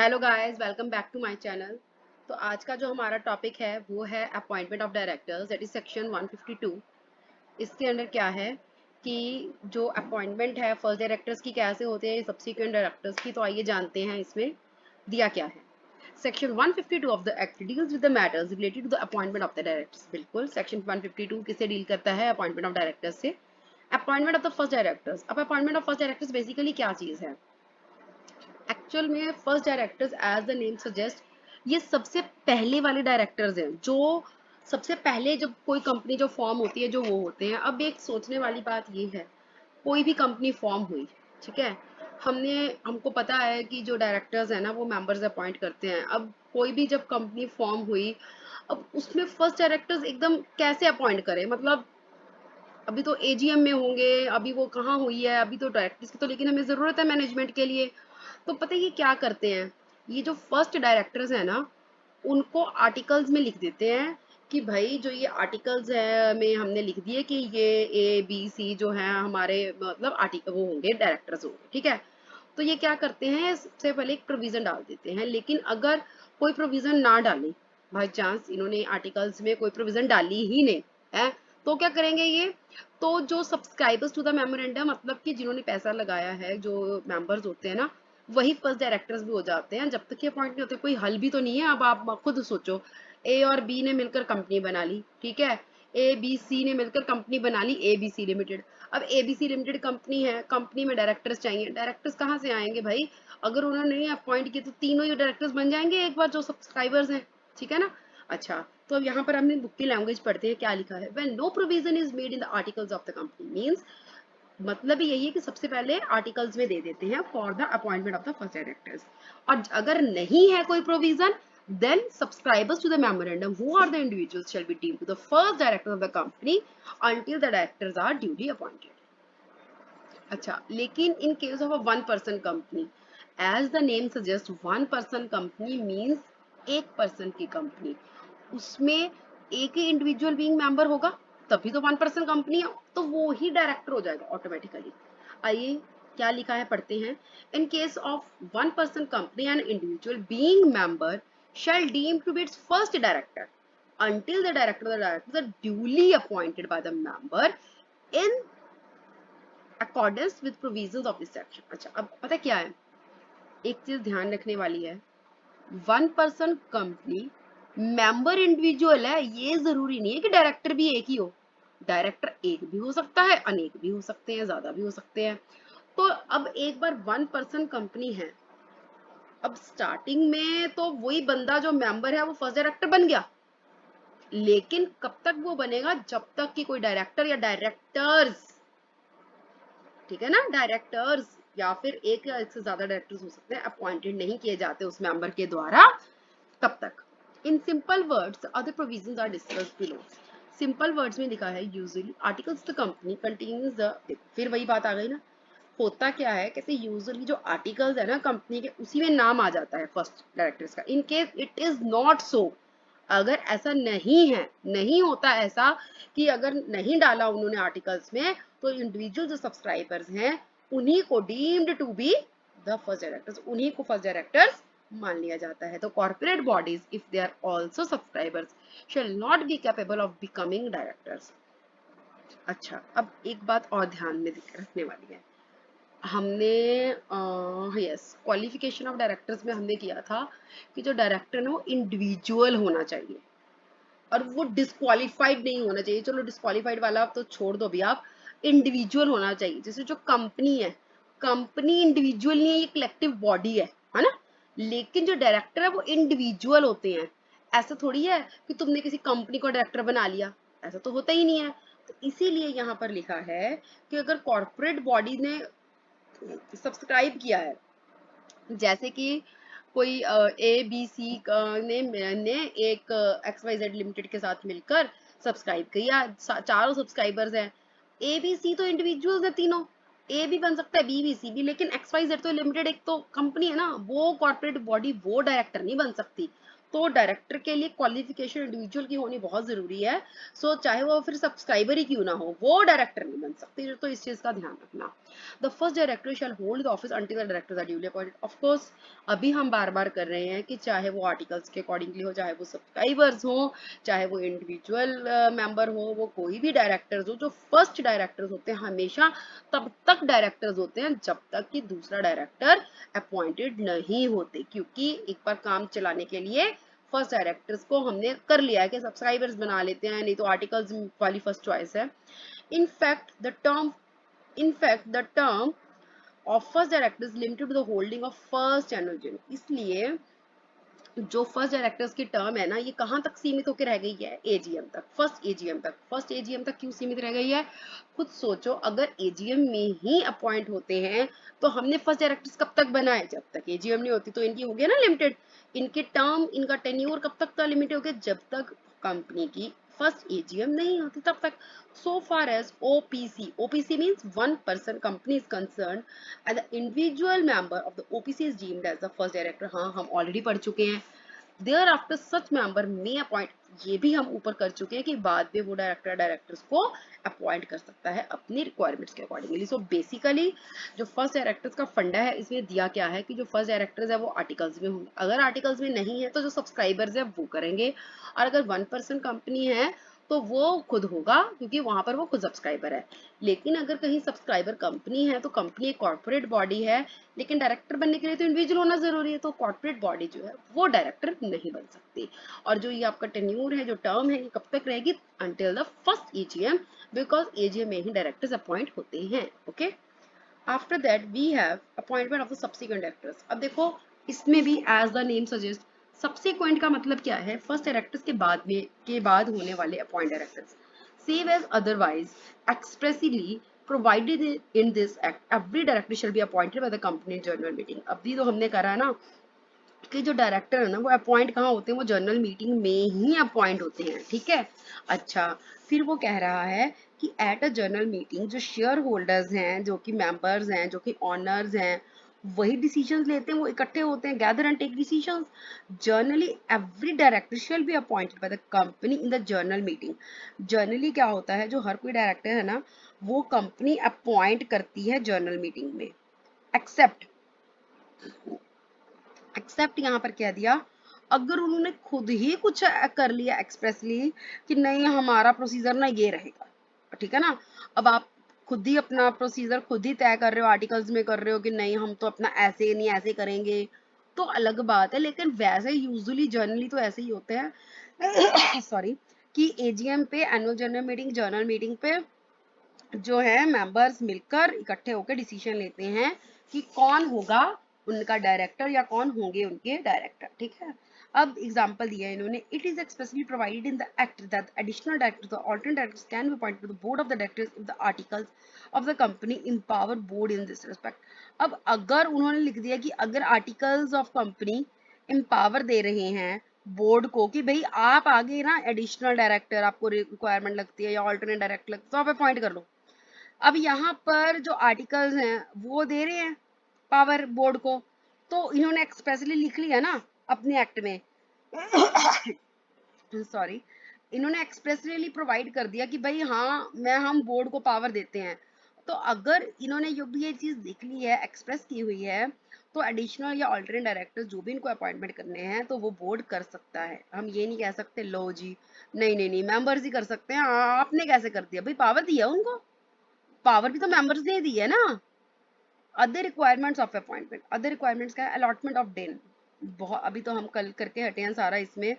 Hello guys, welcome back to my channel. तो आज का जो हमारा टॉपिक है वो है appointment of directors, that is section 152। इसके अंदर क्या है कि जो अपॉइंटमेंट है फर्स्ट डायरेक्टर्स की कैसे होते हैं, सब्सिक्वेंट डायरेक्टर्स की, तो आइए जानते हैं इसमें दिया क्या है। Section 152 of the act deals with the matters related to the appointment of the directors. बिल्कुल, सेक्शन 152 किससे डील करता है? अपॉइंटमेंट ऑफ डायरेक्टर्स से। Appointment of the first directors. अब appointment of first directors basically क्या चीज़ है? एक्चुअल में first directors as the name suggest, ये सबसे पहले वाले डायरेक्टर्स हैं जो सबसे पहले जब कोई कंपनी जो फॉर्म होती है जो वो होते हैं। अब एक सोचने वाली बात ये है, कोई भी कंपनी फॉर्म हुई, ठीक है, हमको पता है कि जो डायरेक्टर्स है ना वो मेंबर्स अपॉइंट करते हैं। अब कोई भी जब कंपनी फॉर्म हुई, अब उसमें फर्स्ट डायरेक्टर्स एकदम कैसे अपॉइंट करें? मतलब अभी तो एजीएम में होंगे, अभी वो कहाँ हुई है, अभी तो डायरेक्टर्स की तो लेकिन हमें ज़रूरत है मैनेजमेंट के लिए। तो पता है ये क्या करते हैं, ये जो फर्स्ट डायरेक्टर्स हैं ना, उनको आर्टिकल्स में लिख देते हैं कि भाई जो ये आर्टिकल्स है में हमने लिख दिए कि ये ए बी सी जो है हमारे मतलब आर्टिकल वो होंगे, डायरेक्टर्स होंगे, ठीक है। तो ये क्या करते हैं, सबसे पहले एक प्रोविजन डाल देते हैं। लेकिन अगर कोई प्रोविजन ना डाले, बाई चांस इन्होंने आर्टिकल्स में कोई प्रोविजन डाली ही नहीं है, तो क्या करेंगे ये? तो जो सब्सक्राइबर्स टू द मेमोरेंडम, मतलब कि जिन्होंने पैसा लगाया है, जो मेंबर्स होते हैं ना, वही फर्स्ट डायरेक्टर्स भी हो जाते हैं जब तक ये अपॉइंट नहीं होते। कोई हल भी तो नहीं है। अब आप खुद सोचो, ए और बी ने मिलकर कंपनी बना ली, ठीक है, ए बी सी ने मिलकर कंपनी बना ली ए बी सी लिमिटेड। अब A B C limited company है, कंपनी में डायरेक्टर्स चाहिए, डायरेक्टर्स कहाँ से आएंगे भाई? अगर उन्होंने नहीं अपॉइंट किए तो तीनों ही डायरेक्टर्स बन जाएंगे एक बार, जो सब्सक्राइबर्स हैं, ठीक है ना। अच्छा, तो अब यहाँ पर हमने बुक की लैंग्वेज पढ़ते हैं, क्या लिखा है। When no provision is made in the articles of the company, means मतलब यही है कि सबसे पहले आर्टिकल्स में दे देते हैं for the appointment of the first directors. और अगर नहीं है कोई provision, then subscribers to the memorandum who are the individuals shall be deemed to the first director of the company until the directors are duly appointed. अच्छा, लेकिन in case of a one person company, as the name suggest, one person company means एक person की company, उसमें एक ही individual being member होगा, तभी तो one person company है, तो वो ही डायरेक्टर हो जाएगा ऑटोमेटिकली। आइए क्या लिखा है पढ़ते हैं। इन case of one person company and individual being member shall deem to be its first director until the directors are duly appointed by the member in accordance with provisions of this section। अच्छा, अब पता क्या है, एक चीज ध्यान रखने वाली है, one person company, member individual है, ये जरूरी नहीं है कि डायरेक्टर भी एक ही हो। डायरेक्टर एक भी हो सकता है, अनेक भी हो सकते हैं, ज्यादा भी हो सकते हैं। तो अब एक बार वन पर्सन कंपनी है, अब स्टार्टिंग में तो वही बंदा जो मेंबर है वो फर्स्ट डायरेक्टर बन गया, लेकिन कब तक वो बनेगा? जब तक कि कोई डायरेक्टर या डायरेक्टर्स, ठीक है ना, डायरेक्टर्स या फिर एक या एक से ज्यादा डायरेक्टर्स हो सकते हैं, अपॉइंटेड नहीं किए जाते उस मेंबर के द्वारा, तब तक। In simple words other provisions are discussed below. Simple words में लिखा है, usually articles the company contains the, फिर वही बात आ गई ना, होता क्या है, कैसे यूजुअली जो आर्टिकल्स है ना कंपनी के, उसी में नाम आ जाता है फर्स्ट डायरेक्टर्स का। In case it is not so, अगर ऐसा नहीं है, नहीं होता ऐसा कि अगर नहीं डाला उन्होंने आर्टिकल्स में, तो इंडिविजुअल जो सब्सक्राइबर्स हैं उन्हीं को deemed to be the first directors, उन्हीं को फर्स्ट डायरेक्टर्स मान लिया जाता है। तो corporate bodies if they are also subscribers shall not be capable of becoming directors. अच्छा, अब एक बात और ध्यान में रखने वाली है, हमने यस क्वालिफिकेशन ऑफ डायरेक्टर्स में हमने किया था कि जो डायरेक्टर है वो इंडिविजुअल होना चाहिए और वो डिस्क्वालीफाइड नहीं होना चाहिए। चलो डिस्क्वालीफाइड वाला तो छोड़ दो अभी, आप इंडिविजुअल होना चाहिए। जैसे जो कंपनी है, कंपनी इंडिविजुअल नहीं है, ये कलेक्टिव बॉडी है ना, लेकिन जो डायरेक्टर है वो इंडिविजुअल होते हैं। ऐसा थोड़ी है कि तुमने किसी कंपनी को डायरेक्टर बना लिया, ऐसा तो होता ही नहीं है। तो इसीलिए यहाँ पर लिखा है कि अगर कॉर्पोरेट बॉडी ने सब्सक्राइब किया है, जैसे कि कोई ए बी सी ने एक एक्स वाई जेड लिमिटेड के साथ मिलकर सब्सक्राइब किया, चारों सब्सक्राइबर्स हैं, ए बी सी तो इंडिविजुअल्स है तीनों, ए भी बन सकता है बी भी सी भी, लेकिन एक्स वाई जेड तो लिमिटेड एक तो कंपनी है ना, वो कॉर्पोरेट बॉडी वो डायरेक्टर नहीं बन सकती। तो डायरेक्टर के लिए क्वालिफिकेशन इंडिविजुअल की होनी बहुत जरूरी है। सो चाहे वो फिर सब्सक्राइबर ही क्यों ना हो, वो डायरेक्टर नहीं बन सकती, तो इस चीज का ध्यान रखना। The first director shall hold the office until the directors are duly appointed. Of course अभी हम बार बार कर रहे हैं कि चाहे वो आर्टिकल्स के अकॉर्डिंगली हो, चाहे वो सब्सक्राइबर्स हो, चाहे वो इंडिविजुअल मेंबर हो, वो कोई भी डायरेक्टर्स हो, जो फर्स्ट डायरेक्टर्स होते हैं हमेशा तब तक डायरेक्टर्स होते हैं जब तक कि दूसरा डायरेक्टर अपॉइंटेड नहीं होते, क्योंकि एक बार काम चलाने के लिए फर्स्ट डायरेक्टर्स को हमने कर लिया है कि सब्सक्राइबर्स बना लेते हैं, नहीं तो आर्टिकल्स वाली फर्स्ट चॉइस है। In fact the term of first director is limited to the holding of first annual general. इसलिए जो फर्स्ट डायरेक्टर्स की टर्म है ना, ये कहाँ तक सीमित होकर रह गई है, एजीएम तक, फर्स्ट एजीएम तक क्यों सीमित रह गई है, खुद सोचो। अगर एजीएम में ही अपॉइंट होते हैं तो हमने फर्स्ट डायरेक्टर्स कब तक बनाए, जब तक एजीएम नहीं होती, तो इनकी हो गया ना लिमिटेड, इनके टर्म, इनका टेन्योर कब तक का लिमिटेड हो गया, जब तक कंपनी की फर्स्ट एजीएम नहीं होती तब तक। so far as OPC means one person company is concerned and the individual member of the OPC is deemed as the first director। हाँ, हम ऑलरेडी पढ़ चुके हैं। Thereafter such member may appoint, ये भी हम ऊपर कर चुके हैं कि बाद में वो डायरेक्टर्स को अपॉइंट कर सकता है अपनी रिक्वायरमेंट्स के अकॉर्डिंगली। सो बेसिकली जो फर्स्ट डायरेक्टर्स का फंडा है, इसमें दिया क्या है कि जो फर्स्ट डायरेक्टर्स है वो आर्टिकल्स में होंगे, अगर आर्टिकल्स में नहीं है तो जो सब्सक्राइबर्स है वो करेंगे, और अगर 1% कंपनी है तो वो खुद होगा, क्योंकि वहां पर वो खुद सब्सक्राइबर है। लेकिन अगर कहीं सब्सक्राइबर कंपनी है तो कंपनी एक कॉर्पोरेट बॉडी है, लेकिन डायरेक्टर बनने के लिए तो इंडिविजुअल होना जरूरी है, तो कॉर्पोरेट बॉडी जो है वो डायरेक्टर नहीं बन सकती। और जो ये आपका टेन्यूर है, जो टर्म है, ये कब तक रहेगी, until the first AGM, because AGM में ही डायरेक्टर्स अपॉइंट होते हैं। Okay, after that we have appointment of the subsequent directors. अब देखो, इसमें भी as the name suggest, subsequent का मतलब क्या है, फर्स्ट डायरेक्टर्स के बाद होने वाले appoint directors. Same as otherwise expressively provided in this act, every director shall be appointed by the company general meeting। अभी तो हमने करा है ना कि जो डायरेक्टर है ना वो अपॉइंट कहाँ होते हैं, वो जनरल मीटिंग में ही अपॉइंट होते हैं, ठीक है। अच्छा, फिर वो कह रहा है कि एट अ जनरल मीटिंग जो शेयर होल्डर्स हैं, जो कि मेंबर्स हैं, जो कि ऑनर्स हैं, वही डिसीजंस लेते हैं, वो इकट्ठे होते हैं, gather and take decisions. Generally every director shall be appointed by the company in the general meeting. Generally क्या होता है, जो हर कोई डायरेक्टर है ना, वो कंपनी अपॉइंट करती है जनरल मीटिंग में, एक्सेप्ट यहाँ पर क्या दिया, अगर उन्होंने खुद ही कुछ कर लिया एक्सप्रेसली कि नहीं हमारा प्रोसीजर ना ये रहेगा, ठीक है ना। अब आप खुद ही अपना प्रोसीजर खुद ही तय कर रहे हो, आर्टिकल्स में कर रहे हो कि नहीं हम तो अपना ऐसे नहीं ऐसे करेंगे, तो अलग बात है। लेकिन वैसे यूजुअली जनरली तो ऐसे ही होते हैं सॉरी, कि एजीएम पे, एनुअल जनरल मीटिंग पे जो है मेंबर्स मिलकर इकट्ठे होकर डिसीजन लेते हैं कि कौन होगा उनका डायरेक्टर या कौन होंगे उनके डायरेक्टर, ठीक है। अब एग्जांपल दिया है इन्होंने, it is expressly provided in the act that additional directors और alternate directors can be appointed to the board of the directors if the articles of the company empower board in this respect. अब अगर उन्होंने लिख दिया कि अगर articles of company empower दे रहे हैं बोर्ड को कि भाई आप आगे ना एडिशनल डायरेक्टर आपको रिक्वायरमेंट लगती है या अल्टरनेट डायरेक्टर लगता है तो आप अपॉइंट कर लो। अब यहाँ पर जो आर्टिकल्स हैं वो दे रहे हैं पावर बोर्ड को, तो इन्होंने एक्सप्रेसली लिख लिया ना अपने एक्ट में सॉरी, इन्होंने एक्सप्रेसली प्रोवाइड कर दिया कि भाई हाँ हम बोर्ड को पावर देते हैं। तो अगर इन्होंने जो भी ये चीज लिख ली है, एक्सप्रेस की हुई है, तो एडिशनल या अल्टरनेट डायरेक्टर जो भी इनको अपॉइंटमेंट करने हैं तो वो बोर्ड कर सकता है। हम ये नहीं कह सकते लो जी नहीं मेंबर्स ही कर सकते हैं, आपने कैसे कर दिया, भाई पावर दिया उनको, पावर भी तो मेंबर्स ने दी है ना। Other requirements of appointment, other requirements का अलॉटमेंट ऑफ डेन, बहुत अभी तो हम कल करके हटे हैं सारा। इसमें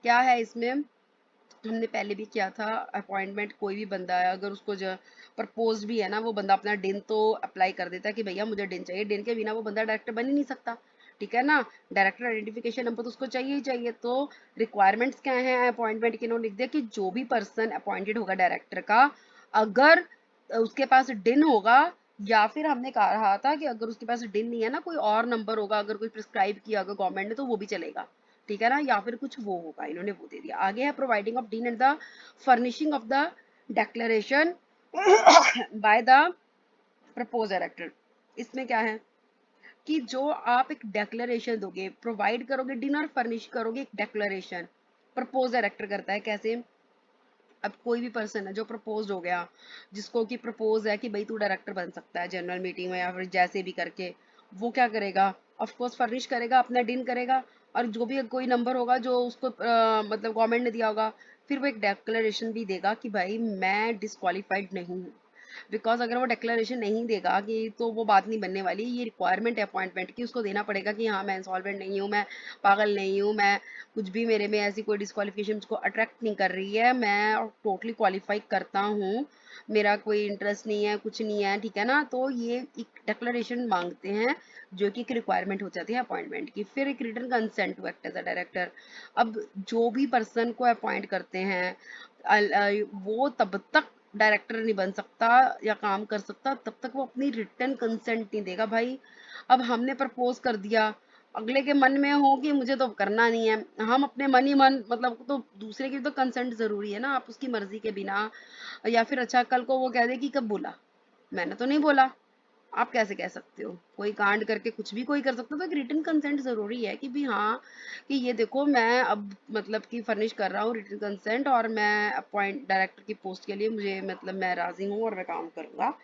क्या है, इसमें हमने पहले भी किया था, अपॉइंटमेंट कोई भी बंदा है अगर उसको जो प्रपोज भी है ना, वो बंदा अपना डिन तो अप्लाई कर देता है कि भैया मुझे डिन चाहिए, डिन के बिना वो बंदा डायरेक्टर बन ही नहीं सकता, ठीक है ना। डायरेक्टर आइडेंटिफिकेशन नंबर तो उसको चाहिए ही चाहिए। तो रिक्वायरमेंट्स क्या है अपॉइंटमेंट की, इन्होंने लिख दिया कि जो भी पर्सन अपॉइंटेड होगा डायरेक्टर का, अगर उसके पास डिन होगा, या फिर हमने कहा था कि अगर उसके पास डिन नहीं है ना, कोई और नंबर होगा, अगर कोई प्रिस्क्राइब किया होगा गवर्नमेंट ने तो वो भी चलेगा, ठीक है ना, या फिर कुछ वो होगा, इन्होंने वो दे दिया। आगे है providing of dean and the furnishing of the declaration by the propose director. इसमें क्या है, कि जो आप एक डेक्लेरेशन दोगे, प्रोवाइड करोगे, डिनर फर्निश करोगे एक डेक्लेरेशन। प्रपोज डायरेक्टर करता है कैसे? अब कोई भी पर्सन है जो प्रपोज हो गया, जिसको कि प्रपोज है कि भाई तू डायरेक्टर बन सकता है जनरल मीटिंग में या फिर जैसे भी करके, वो क्या करेगा? ऑफ कोर्स फर्निश करेगा, अपना डिन करेगा, और जो भी कोई नंबर होगा जो उसको मतलब गवर्नमेंट ने दिया होगा, फिर वो एक डेक्लेरेशन भी देगा कि भाई मैं डिस्क्वालिफाइड नहीं हूँ। बिकॉज अगर वो डिक्लेरेशन नहीं देगा कि तो वो बात नहीं बनने वाली। ये रिक्वायरमेंट है अपॉइंटमेंट की, उसको देना पड़ेगा कि हाँ मैं इंसॉल्वेंट नहीं हूँ, मैं पागल नहीं हूँ, मैं कुछ भी मेरे में ऐसी कोई डिस्क्वालिफिकेशन मुझको अट्रैक्ट नहीं कर रही है, मैं टोटली क्वालिफाई करता हूँ, मेरा कोई इंटरेस्ट नहीं है, कुछ नहीं है, ठीक है ना। तो ये एक डिक्लेरेशन मांगते हैं जो कि एक रिक्वायरमेंट हो जाती है अपॉइंटमेंट की। फिर एक written consent to act as a director. अब जो भी पर्सन को अपॉइंट करते हैं वो तब तक डायरेक्टर नहीं बन सकता या काम कर सकता तब तक वो अपनी रिटर्न कंसेंट नहीं देगा भाई। अब हमने प्रपोज कर दिया, अगले के मन में हो कि मुझे तो करना नहीं है, हम अपने मन ही मन मतलब, तो दूसरे की तो कंसेंट जरूरी है ना, आप उसकी मर्जी के बिना। या फिर अच्छा कल को वो कह दे कि कब बोला, मैंने तो नहीं बोला, आप कैसे कह सकते हो? कोई कांड करके कुछ भी कोई कर सकता है, तो एक रिटन कंसेंट जरूरी है कि भी हाँ कि ये देखो मैं अब मतलब कि फर्निश कर रहा हूँ रिटन कंसेंट, और मैं अपॉइंट डायरेक्टर की पोस्ट के लिए मुझे मतलब मैं राजी हूँ और मैं काम करूंगा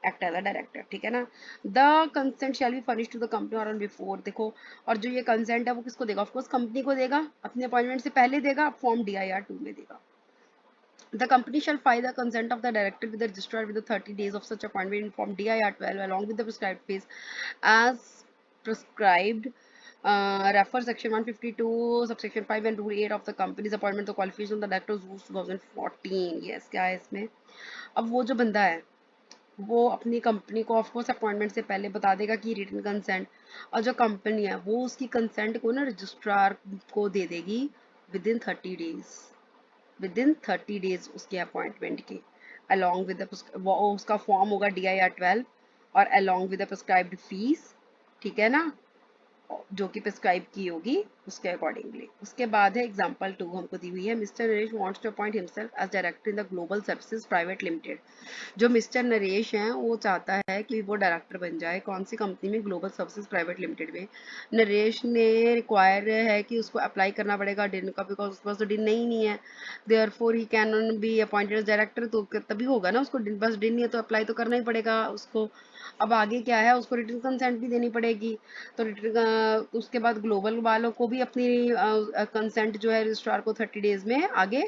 एक्ट एज अ डायरेक्टर, ठीक है ना। The consent shall be furnish to the company और ऑन बिफोर, देखो, और जो ये कंसेंट है वो किसको देगा? ऑफकोर्स कंपनी को देगा, अपने अपॉइंटमेंट से पहले देगा, फॉर्म DIR 2 में देगा। The company shall file the consent of the director with the registrar within 30 days of such appointment in Form DIR 12 along with the prescribed fees as prescribed. Refer section 152 subsection 5 and rule 8 of the company's appointment to qualification of the directors rules 2014. Yes, क्या है इसमें? अब वो जो बंदा है वो अपनी कंपनी को ऑफकोर्स अपॉइंटमेंट से पहले बता देगा कि रिटन कंसेंट, और जो कंपनी है वो उसकी कंसेंट को ना रजिस्ट्रार को दे देगी विद इन 30 डेज उसके अपॉइंटमेंट के, अलॉन्ग विद वो उसका फॉर्म होगा DIR 12 और along with the prescribed fees, ठीक है ना, जो कि प्रिस्क्राइब की होगी उसके अकॉर्डिंगली। उसके बाद है एग्जांपल 2 हमको दी हुई है, Mister Naresh wants to appoint himself as director in the global services private limited. जो मिस्टर नरेश हैं वो चाहता है कि वो डायरेक्टर बन जाए कौन सी कंपनी में? ग्लोबल सर्विसेज प्राइवेट लिमिटेड में। नरेश ने रिक्वायर है कि उसको अप्लाई करना पड़ेगा डिन का, बिकॉज उसके पास तो डिन नहीं है, therefore he can be appointed as director. तो तभी होगा ना, उसको डिन, बस डिन नहीं है तो अप्लाई तो करना ही पड़ेगा उसको। अब आगे क्या है, उसको रिटन कंसेंट भी देनी पड़ेगी। तो रिटन उसके बाद ग्लोबल वालों को भी अपनी कंसेंट जो है रजिस्ट्रार को 30 डेज में आगे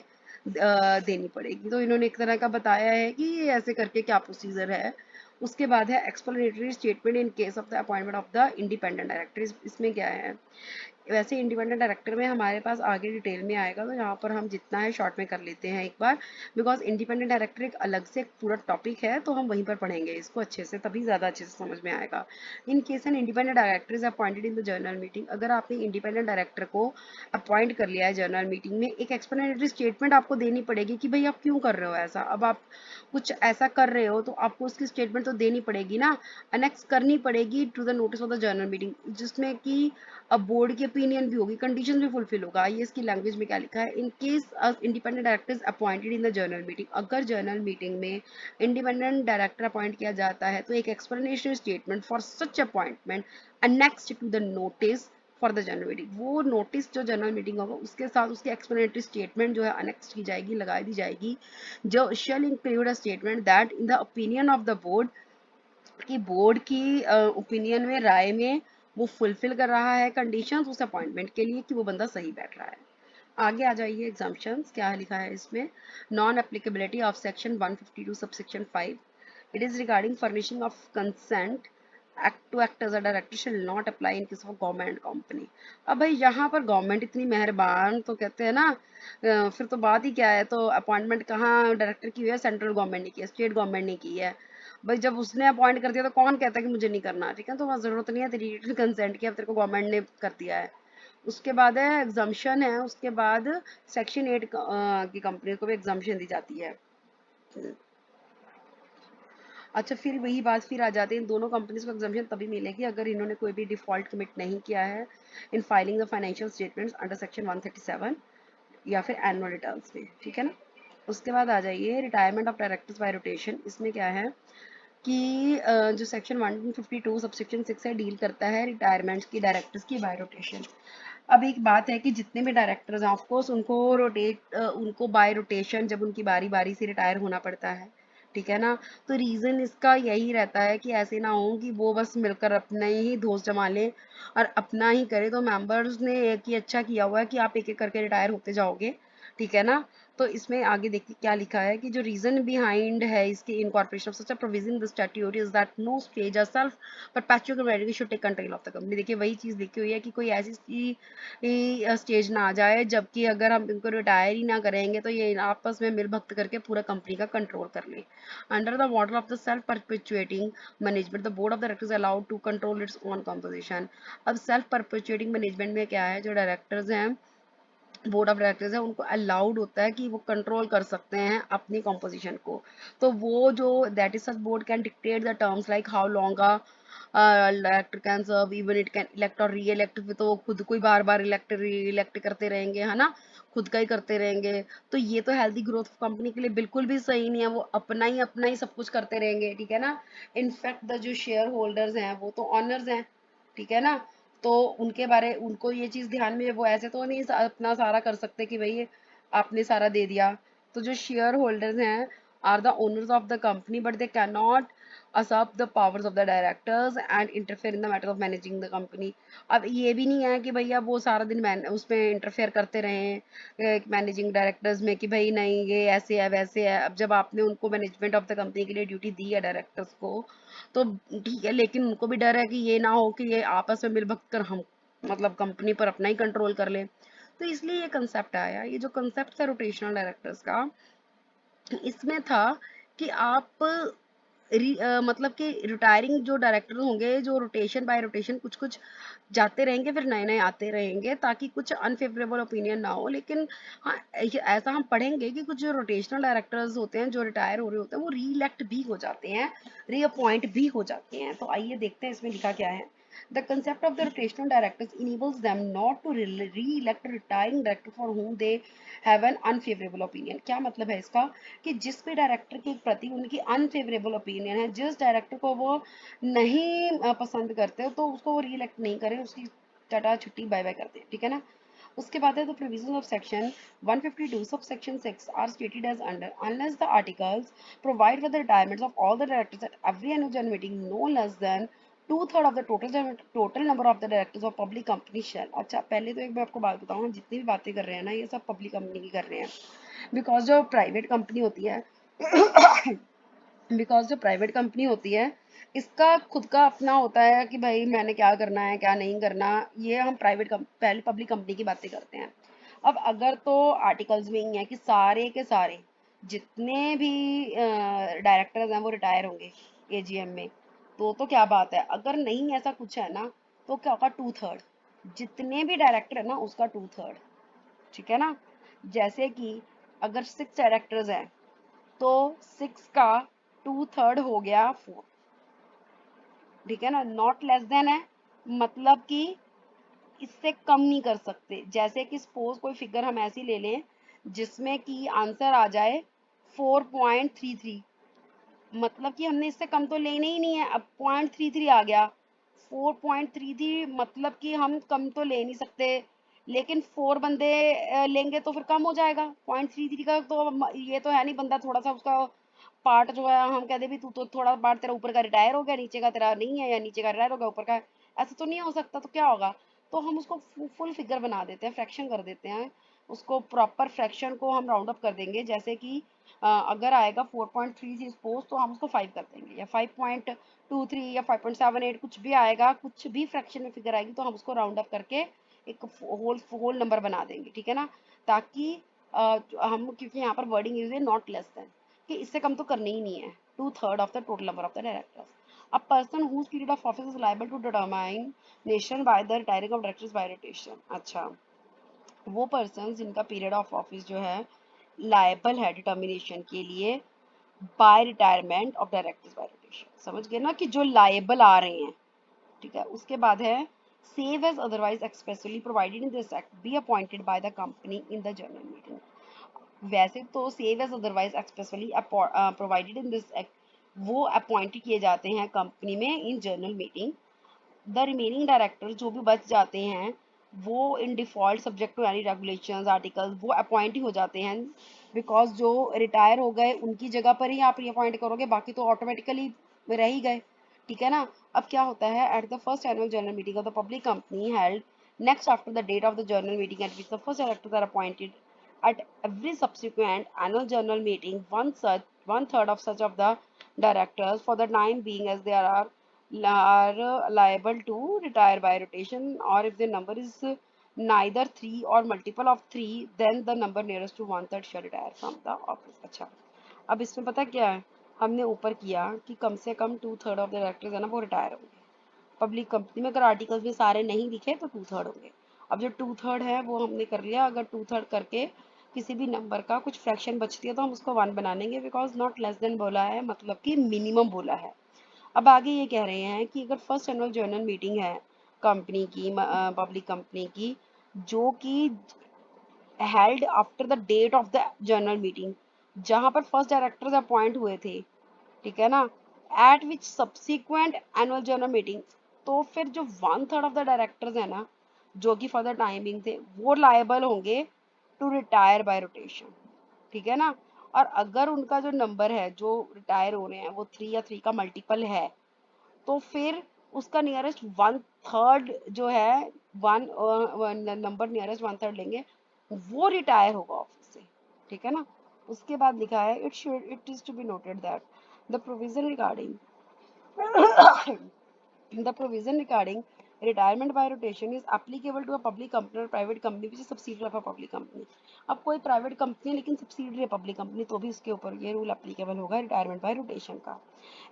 देनी पड़ेगी। तो इन्होंने एक तरह का बताया है कि ऐसे करके क्या प्रोसीजर है। उसके बाद है explanatory statement in case of the appointment of the independent director. इसमें क्या है, वैसे इंडिपेंडेंट डायरेक्टर में हमारे पास आगे डिटेल में आएगा, तो यहाँ पर हम जितना है शॉर्ट में कर लेते हैं एक बार, बिकॉज इंडिपेंडेंट डायरेक्टर एक अलग से पूरा टॉपिक है, तो हम वहीं पर पढ़ेंगे इसको अच्छे से, तभी ज़्यादा अच्छे से समझ में आएगा। In case an independent director is appointed in the general meeting, अगर आपने इंडिपेंडेंट डायरेक्टर को अपॉइंट कर लिया है जर्नल मीटिंग में, एक एक्सप्लेनेटरी स्टेटमेंट आपको देनी पड़ेगी कि भाई आप क्यों कर रहे हो ऐसा। अब आप कुछ ऐसा कर रहे हो तो आपको उसकी स्टेटमेंट तो देनी पड़ेगी ना, अनेक्स करनी पड़ेगी to the notice of the general meeting, जिसमें कि अब बोर्ड की ओपिनियन भी होगी, कंडीशन भी फुलफिल होगा। ये इसकी लैंग्वेज में क्या लिखा है, in case independent director is appointed in the general meeting, अगर जर्नल मीटिंग में इंडिपेंडेंट डायरेक्टर अपॉइंट किया जाता है तो एक explanation statement for such appointment annexed to the notice for the general meeting, वो नोटिस जो जनरल मीटिंग होगा उसके साथ उसकी एक्सप्लेनेटरी स्टेटमेंट जो है अनेक्स की जाएगी, लगा दी जाएगी, जो shall include a statement that in the opinion of the board, कि बोर्ड की ओपिनियन में, राय में वो फुलफिल कर रहा है कंडीशंस उस अपॉइंटमेंट के लिए कि वो बंदा सही बैठ रहा है। आगे आ जाइए, एग्जाम्पशंस क्या लिखा है इसमें, non applicability of section 152 subsection 5, it is regarding furnishing of consent act to act as a director shall not apply in case of government company. अब भाई यहाँ पर गवर्नमेंट इतनी मेहरबान, तो कहते हैं ना फिर तो बात ही क्या है, तो अपॉइंटमेंट कहाँ डायरेक्टर की हुई है? सेंट्रल गवर्नमेंट ने की है, स्टेट गवर्नमेंट ने की है। भाई जब उसने अपॉइंट कर दिया तो कौन कहता है कि मुझे नहीं करना, ठीक है, तो वहाँ जरूरत नहीं है तेरी रिटन कंसेंट की, अब तेरे को गवर्नमेंट ने कर दिया है। उसके बाद है एग्जाम्पशन है, उसके बाद सेक्शन 8 की कंपनी को भी एग्जाम्पशन दी जाती है। अच्छा, फिर वही बात फिर आ जाती है, इन दोनों कंपनीज को एग्जाम्पशन तभी मिलेगी अगर इन्होंने कोई भी डिफॉल्ट कमिट नहीं किया है in filing the financial statements under section 137 या फिर एनुअल रिटर्न्स में, ठीक है ना। उसके बाद आ जाइए retirement of directors by rotation, इसमें क्या है, कि जो सेक्शन 152 सबसेक्शन 6 है डील करता है रिटायरमेंट्स की डायरेक्टर्स की बाय रोटेशन। अब एक बात है कि जितने भी डायरेक्टर्स हैं ऑफ कोर्स उनको बाय रोटेशन जब उनकी बारी बारी से रिटायर होना पड़ता है, ठीक है ना। तो रीज़न इसका यही रहता है कि ऐसे ना हो कि वो बस मिलकर अपना ही दोस्त जमा लें और अपना ही करें। तो मेंबर्स ने एक ही अच्छा किया हुआ है कि आप एक एक करके रिटायर होते जाओगे, ठीक है ना। तो इसमें आगे देखिए क्या लिखा है कि जो रीजन बिहाइंड है इसके incorporation of such a provision in the statute is that no stage a self perpetual community should take control of the company. देखिए वही चीज लिखी हुई है कि कोई ऐसी स्टेज ना आ जाए जबकि अगर हम इनको रिटायर ही ना करेंगे तो ये आपस में मिल भक्त करके पूरा कंपनी का कंट्रोल कर ले। Under the model of the self perpetuating management the board of directors allowed to control its own composition. अब सेल्फ परपेचुएटिंग मैनेजमेंट में क्या है, जो डायरेक्टर्स हैं बोर्ड ऑफ डायरेक्टर्स है उनको अलाउड होता है कि वो कंट्रोल कर सकते हैं अपनी कॉम्पोजिशन को। तो वो जो that is such board can dictate the terms like how long director can serve, even it can elect और री इलेक्ट। तो वो खुद को ही बार बार इलेक्ट री इलेक्ट करते रहेंगे, है ना, खुद का ही करते रहेंगे। तो ये तो हेल्दी ग्रोथ ऑफ कंपनी के लिए बिल्कुल भी सही नहीं है, वो अपना ही सब कुछ करते रहेंगे, ठीक है ना। इनफैक्ट द जो शेयर होल्डर्स हैं वो तो ऑनर्स हैं, ठीक है ना। तो उनको ये चीज़ ध्यान में, वो ऐसे तो नहीं अपना सारा कर सकते कि भाई आपने सारा दे दिया। तो जो शेयर होल्डर्स हैं are the owners of the company but they can not usurp the powers of the directors and interfere in the matter of managing the company. अब ये भी नहीं है कि भैया वो सारा दिन उसमें इंटरफेयर करते रहें मैनेजिंग डायरेक्टर्स में कि भाई नहीं ये ऐसे है वैसे है। अब जब आपने उनको मैनेजमेंट ऑफ द कंपनी के लिए ड्यूटी दी है डायरेक्टर्स को तो ठीक है, लेकिन उनको भी डर है कि ये ना हो कि ये आपस में मिल भगत कर हम मतलब कंपनी पर अपना ही कंट्रोल कर ले। तो इसलिए ये कंसेप्ट आया। ये जो कंसेप्ट था रोटेशनल डायरेक्टर्स का, इसमें था कि आप मतलब कि रिटायरिंग जो डायरेक्टर होंगे जो रोटेशन बाय रोटेशन कुछ कुछ जाते रहेंगे फिर नए नए आते रहेंगे ताकि कुछ अनफेवरेबल ओपिनियन ना हो। लेकिन हाँ ऐसा हम पढ़ेंगे कि कुछ जो रोटेशनल डायरेक्टर्स होते हैं जो रिटायर हो रहे होते हैं वो री इलेक्ट भी हो जाते हैं, रीअपॉइंट भी हो जाते हैं। तो आइए देखते हैं इसमें लिखा क्या है। The concept of the rotational directors enables them not to re-elect a retiring director for whom they have an unfavorable opinion। क्या मतलब है इसका कि जिस भी डायरेक्टर के प्रति उनकी अनफेवरेबल ओपिनियन है, जिस डायरेक्टर को वो नहीं पसंद करते तो उसको वो री-इलेक्ट नहीं करें, उसकी टाटा छुट्टी बाय बाय करते हैं, ठीक है ना। उसके बाद है the provision of section 152 sub section 6 are stated as under unless the articles provide for the retirements of all the directors at every annual general meeting no less than two third of the total number of the directors of public company shall. अच्छा पहले तो एक मैं आपको बात बताऊँ, हम जितनी भी बातें कर रहे हैं ना ये सब पब्लिक कंपनी की कर रहे हैं। बिकॉज जो प्राइवेट कंपनी होती है बिकॉज जो प्राइवेट कंपनी होती है इसका खुद का अपना होता है कि भाई मैंने क्या करना है क्या नहीं करना। ये हम पहले पब्लिक कंपनी की बातें करते हैं। अब अगर तो आर्टिकल्स में ही है कि सारे के सारे जितने भी डायरेक्टर्स हैं वो रिटायर होंगे एजीएम में, तो क्या बात है। अगर नहीं ऐसा कुछ है ना तो क्या होगा, टू थर्ड, जितने भी डायरेक्टर है ना उसका टू थर्ड, ठीक है ना। जैसे कि अगर 6 डायरेक्टर्स हैं तो 6 का टू थर्ड हो गया 4, ठीक है ना। नॉट लेस देन है मतलब कि इससे कम नहीं कर सकते। जैसे कि सपोज कोई फिगर हम ऐसी ले लें जिसमें कि आंसर आ जाए 4.33, मतलब कि हमने इससे कम तो लेने ही नहीं है। अब 0.33 आ गया, 4.33 मतलब कि हम कम तो ले नहीं सकते, लेकिन 4 बंदे लेंगे तो फिर कम हो जाएगा 0.33 का। तो ये तो है नहीं बंदा थोड़ा सा उसका पार्ट जो है हम कह दे भी तू तो थोड़ा पार्ट तेरा ऊपर का रिटायर हो गया नीचे का तेरा नहीं है, या नीचे का रिटायर हो गया ऊपर का है, ऐसा तो नहीं हो सकता। तो क्या होगा, तो हम उसको फुल फिगर बना देते हैं, फ्रैक्शन कर देते हैं उसको, प्रॉपर फ्रैक्शन को हम राउंड अप कर देंगे। जैसे कि अगर आएगा 4.33 सपोज तो हम उसको 5 कर देंगे, या 5.23 या 5.78 कुछ भी आएगा, कुछ भी फ्रैक्शन में फिगर आएगी तो हम उसको राउंड अप करके एक होल नंबर बना देंगे, ठीक है ना। ताकि हम, क्योंकि यहाँ पर वर्डिंग यूज है नॉट लेस देन, कि इससे कम तो करनी ही नहीं है, two third of the total number of the directors. A person whose period of office is liable to determination by the retiring of directors by rotation। अच्छा, वो पर्सन जिनका पीरियड ऑफ ऑफिस जो है लायबल है determination के लिए by retirement of directors by rotation. समझ गए ना कि जो लायबल आ रहे हैं, ठीक है। उसके बाद है save as otherwise expressly provided in this act be appointed by the company in the general meeting. वैसे तो save as otherwise expressly provided in this act वो अपॉइंट किए जाते हैं कंपनी में in general meeting. The remaining director जो भी बच जाते हैं वो in default subject to any regulations articles वो अपॉइंट ही हो जाते हैं, बिकॉज जो रिटायर हो गए उनकी जगह पर ही आप रिअपॉइंट करोगे, बाकी तो ऑटोमेटिकली रह ही गए। ठीक है ना। अब क्या होता है, at the first annual general meeting of the public company held next after the date of the journal meeting at which the first directors are appointed, at every subsequent annual journal meeting one third of such of the directors for the time being as they are liable to retire by rotation, or if the number is neither 3 or multiple of 3, then the number nearest to one third shall retire from the office। अच्छा, अब इसमें पता क्या है, हमने ऊपर किया कि कम से कम 2/3 ऑफ द डायरेक्टर्स है ना वो रिटायर होंगे पब्लिक कंपनी में। अगर आर्टिकल्स में सारे नहीं लिखे तो 2/3 होंगे। अब जो 2/3 है वो हमने कर लिया, अगर 2/3 करके किसी भी नंबर का कुछ फ्रैक्शन बचती है तो हम उसको 1 बना लेंगे, बिकॉज नॉट लेस देन बोला है, मतलब कि मिनिमम बोला है। अब आगे ये कह रहे हैं कि अगर फर्स्ट एनुअल जनरल मीटिंग है कंपनी की, पब्लिक कंपनी की, जो कि held after the date of the general meeting, जहां पर फर्स्ट डायरेक्टर्स अपॉइंट हुए थे, ठीक है ना, एट विच सब्सिक्वेंट एनुअल जनरल मीटिंग, तो फिर जो 1/3 ऑफ द डायरेक्टर्स है ना जो कि फॉर द टाइमिंग थे वो लायबल होंगे टू रिटायर बाय रोटेशन। ठीक है ना। और अगर उनका जो नंबर है जो रिटायर हो रहे हैं वो 3 या 3 का मल्टीपल है, तो फिर उसका नियरेस्ट 1/3 जो है, वन नंबर नियरेस्ट 1/3 लेंगे, वो रिटायर होगा ऑफिस से। ठीक है ना। उसके बाद लिखा है it is to be noted that the provision regarding the provision regarding retirement by rotation is applicable to a public company or private company which is subsidiary of a public company। अब कोई private company है लेकिन subsidiary है public company, तो भी उसके ऊपर ये रूल एप्लीकेबल होगा रिटायरमेंट बाय रोटेशन का।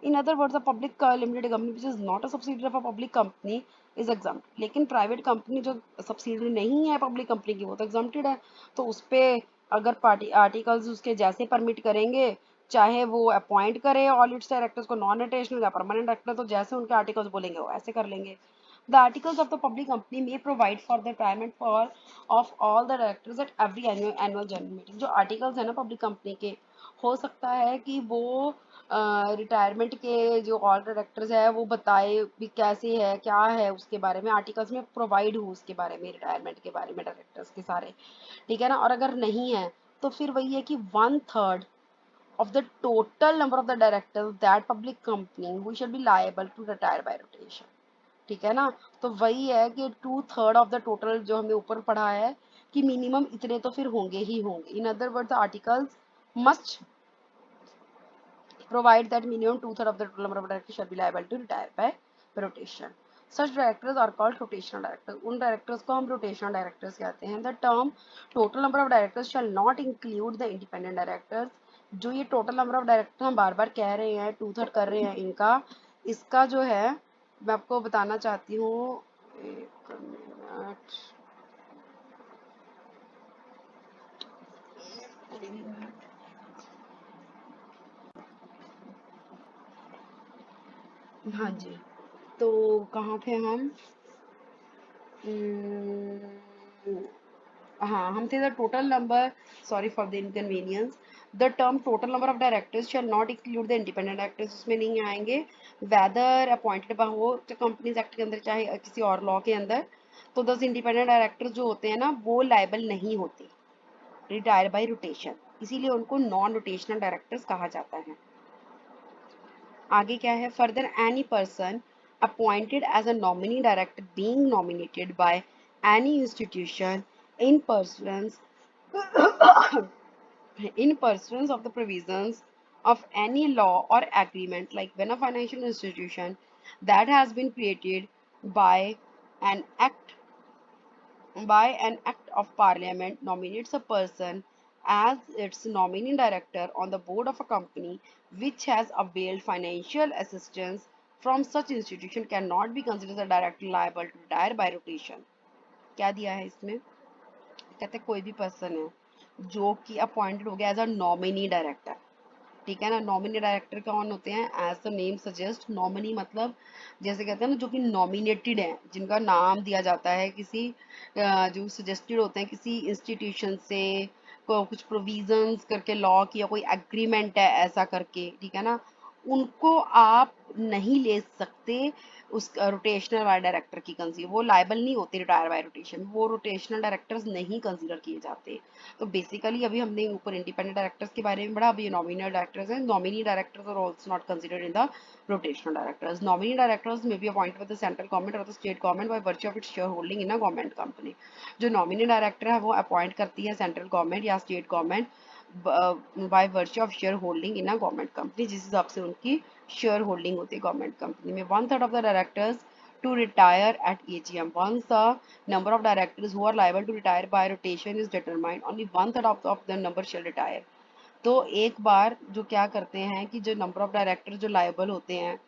In other words, a public limited company which is not a subsidiary of a public company is exempt. लेकिन प्राइवेट कंपनी जो सब्सिडरी नहीं है पब्लिक कंपनी की वो तो एग्जाम्प्टेड है। तो उस पर अगर पार्टी आर्टिकल्स उसके जैसे परमिट करेंगे, चाहे वो अपॉइंट करे ऑल इट्स डायरेक्टर्स को, नॉन रोटेशनल या परमानेंट डायरेक्टर, तो जैसे उनके आर्टिकल्स बोलेंगे वो ऐसे कर लेंगे। The articles of the public company में provide for the retirement for of all the directors at every annual general meeting. जो आर्टिकल्स है ना पब्लिक कंपनी के, हो सकता है कि वो रिटायरमेंट के जो ऑल डायरेक्टर्स है वो बताए भी कैसे है क्या है उसके बारे में, आर्टिकल्स में प्रोवाइड हो उसके बारे में, रिटायरमेंट के बारे में डायरेक्टर्स के सारे। ठीक है ना। और अगर नहीं है तो फिर वही है कि 1/3 of the total number of the directors of that public company who shall be liable to retire by rotation। ठीक है ना। तो वही है कि 2/3 ऑफ द टोटल जो हमने ऊपर पढ़ा है कि मिनिमम इतने तो फिर होंगे ही होंगे। In other words articles must provide that minimum 2/3 of the total number of directors shall be liable to retire by rotation। Such directors are called rotational directors। उन directors को हम rotational directors कहते हैं। The term total number of directors shall not include the independent directors। जो ये total number of directors हम बार बार कह रहे हैं 2/3 कर रहे हैं इनका, इसका जो है मैं आपको बताना चाहती हूँ, एक मिनट, हाँ जी। तो कहाँ थे हम? हम्म, हाँ हम थे the total number, sorry for the inconvenience, the term total number of directors shall not include the independent directors, उसमें नहीं आएंगे। वेदर अपॉइंटेड बाय हो कंपनीज एक्ट के अंदर चाहे किसी और लॉ के अंदर, तो 10 इंडिपेंडेंट डायरेक्टर्स जो होते हैं ना वो लाइबल नहीं होते रिटायर बाय रोटेशन, इसीलिए उनको नॉन रोटेशनल डायरेक्टर्स कहा जाता है। आगे क्या है, further any person appointed as a nominee director being nominated by any institution in pursuance in pursuance of the provisions of any law or agreement, like when a financial institution that has been created by an act of parliament nominates a person as its nominee director on the board of a company which has availed financial assistance from such institution cannot be considered a director liable to retire by rotation। क्या दिया है इसमें, कहते हैं कोई भी person है जो कि अपॉइंटेड हो गया एज अ नॉमिनी डायरेक्टर। ठीक है ना। नॉमिनी डायरेक्टर कौन होते हैं, as the name suggest, nominee मतलब जैसे कहते हैं ना जो कि नॉमिनेटेड है, जिनका नाम दिया जाता है किसी जो सजेस्टेड होते हैं किसी इंस्टीट्यूशन से, कुछ प्रोविजंस करके लॉ की या कोई एग्रीमेंट है ऐसा करके। ठीक है ना। उनको आप नहीं ले सकते उस रोटेशनल वाले डायरेक्टर की कंसीडर, वो लायबल नहीं होते रिटायर बाय रोटेशन, वो रोटेशनल डायरेक्टर्स नहीं कंसीडर किए जाते। तो बेसिकली अभी हमने ऊपर इंडिपेंडेंट डायरेक्टर्स के बारे में पढ़ा, अभी नॉमिनल डायरेक्टर्स हैं। Nominee directors are also not considered in the rotational directors. Nominee directors may be appointed by the central government or the state government by virtue of its shareholding in a government company. जो nominee director है वो appoint करती है central government या state government by virtue of share holding in a government company, जिस हिसाब से उनकी शेयर होल्डिंग होती है गवर्नमेंट कंपनी में। 1/3 of the directors to retire at AGM. Once the number of directors who are liable to retire by rotation is determined, only 1/3 of the number shall retire. तो एक बार जो क्या करते हैं कि जो नंबर ऑफ डायरेक्टर जो लायबल होते हैं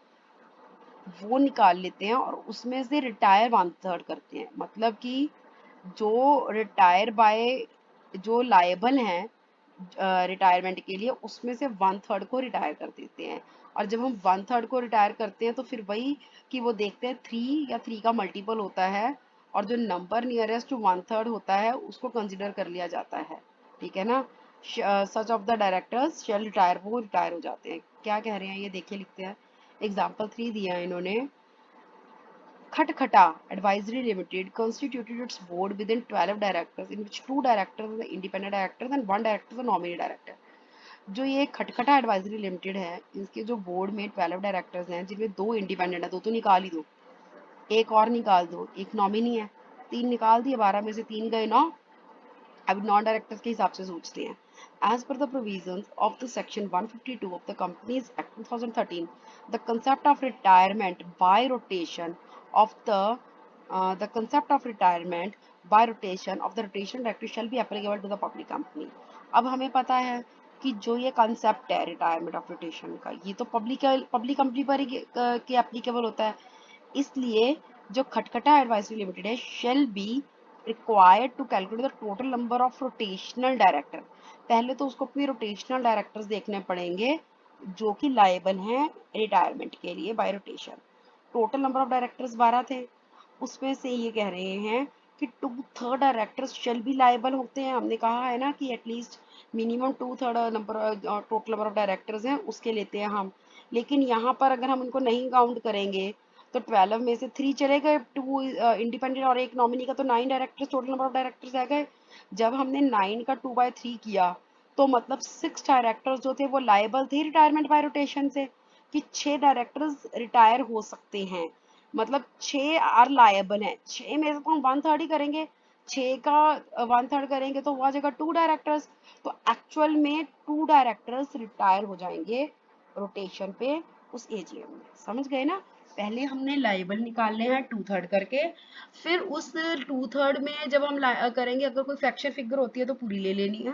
वो निकाल लेते हैं और उसमें से रिटायर 1/3 करते हैं। मतलब कि जो रिटायर बाय जो लायबल हैं रिटायरमेंट के लिए, उसमें से 1/3 को रिटायर कर देते हैं। और जब हम 1/3 को रिटायर करते हैं तो फिर वही कि वो देखते हैं 3 या 3 का मल्टीपल होता है और जो नंबर नियरेस्ट टू 1/3 होता है उसको कंसिडर कर लिया जाता है। ठीक है ना। Such of the directors shall retire, वो रिटायर हो जाते हैं। क्या कह रहे हैं ये देखिए, लिखते हैं। एग्जाम्पल 3 दिया है इन्होंने। खटखटा Advisory Limited constituted its board within 12 directors, in which 2 directors are the independent directors and 1 director is the nominee director. जो ये खटखटा एडवाइजरी लिमिटेड है, इसके जो बोर्ड में 12 डायरेक्टर्स हैं, जिनमें 2 इंडिपेंडेंट है, 2 तो निकाल ही दो, एक और निकाल दो, एक नॉमिनी है, 3 निकाल दिए, 12 में से 3 गए 9। अब नॉन डायरेक्टर्स के हिसाब से सोचते हैं। As per the provisions of the section 152 of the Companies Act 2013, the concept of retirement by rotation of the concept of retirement by rotation of the rotation director shall be applicable to the public company. अब हमें पता है कि जो ये concept है retirement of rotation का, ये तो पब्लिक कंपनी पर ही के एप्लीकेबल होता है। इसलिए जो खटखटा एडवाइजरी लिमिटेड है shall be required to calculate the total number of rotational director. पहले तो उसको अपने रोटेशनल डायरेक्टर्स देखने पड़ेंगे जो कि लायबल हैं रिटायरमेंट के लिए bye rotation. Total number of directors 12 थे, उसमें से ये कह रहे हैं कि 2/3 डायरेक्टर्स शेल भी लायबल होते हैं। हमने कहा है ना कि at least minimum 2/3 number total number of directors हैं उसके लेते हैं हम। लेकिन यहाँ पर अगर हम उनको नहीं काउंट करेंगे तो 12 में से 3 चले गए, 2 इंडिपेंडेंट और एक नॉमिनी का, तो 9 directors total number of directors आ गए। जब हमने 9 का 2/3 किया तो मतलब 6 डायरेक्टर्स जो थे वो लायबल थे रिटायरमेंट बाय रोटेशन से, कि 6 डायरेक्टर्स रिटायर हो सकते हैं। मतलब 6 आर लायबल हैं, 6 में से तो हम 1/3 ही करेंगे, 6 का 1/3 करेंगे तो वो आ जाएगा 2 डायरेक्टर्स। तो एक्चुअल में 2 डायरेक्टर्स रिटायर हो जाएंगे रोटेशन पे उस एजीएम में। समझ गए ना। पहले हमने लाइबल निकालने हैं 2/3 करके, फिर उस 2/3 में जब हम करेंगे, अगर कोई फ्रैक्शन फिगर होती है तो पूरी ले लेनी है।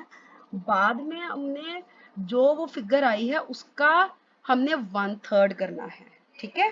बाद में हमने जो वो फिगर आई है उसका हमने 1/3 करना है। ठीक है।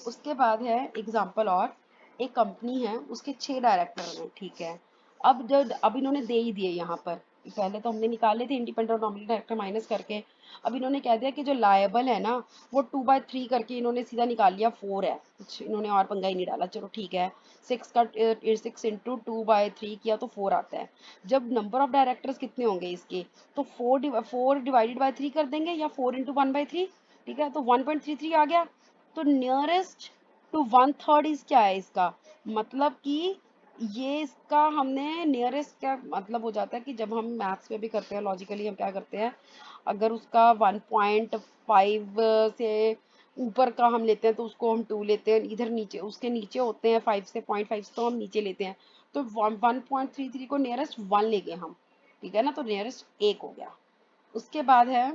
उसके बाद है एग्जाम्पल और, एक कंपनी है उसके 6 डायरेक्टर हैं। ठीक है। अब इन्होंने दे ही दिए यहाँ पर, पहले तो हमने निकाले थे इंडिपेंडेंट नॉमिनी डायरेक्टर माइनस करके। अब इन्होंने कह दिया कि जो लायबल है ना वो 2/3 करके इन्होंने सीधा निकाल लिया 4 है, कुछ इन्होंने और पंगा ही नहीं डाला। चलो ठीक है, 6 इंटू 2/3 किया तो 4 आता है। जब नंबर ऑफ डायरेक्टर्स कितने होंगे इसके, तो 4 डिवाइडेड बाय 3 कर देंगे या 4 इंटू 1/3। ठीक है, तो 1.33 आ गया। तो नियरेस्ट टू 1/3 इज क्या है इसका मतलब कि ये इसका हमने नियरेस्ट क्या मतलब हो जाता है कि जब हम मैथ्स में भी करते हैं लॉजिकली हम क्या करते हैं, अगर उसका 1.5 से ऊपर का हम लेते हैं तो उसको हम 2 लेते हैं, इधर नीचे उसके नीचे होते हैं 5 से 0.5 से तो हम नीचे लेते हैं। तो 1.33 को नियरेस्ट 1 ले गए हम। ठीक है ना, तो नियरेस्ट 1 हो गया। उसके बाद है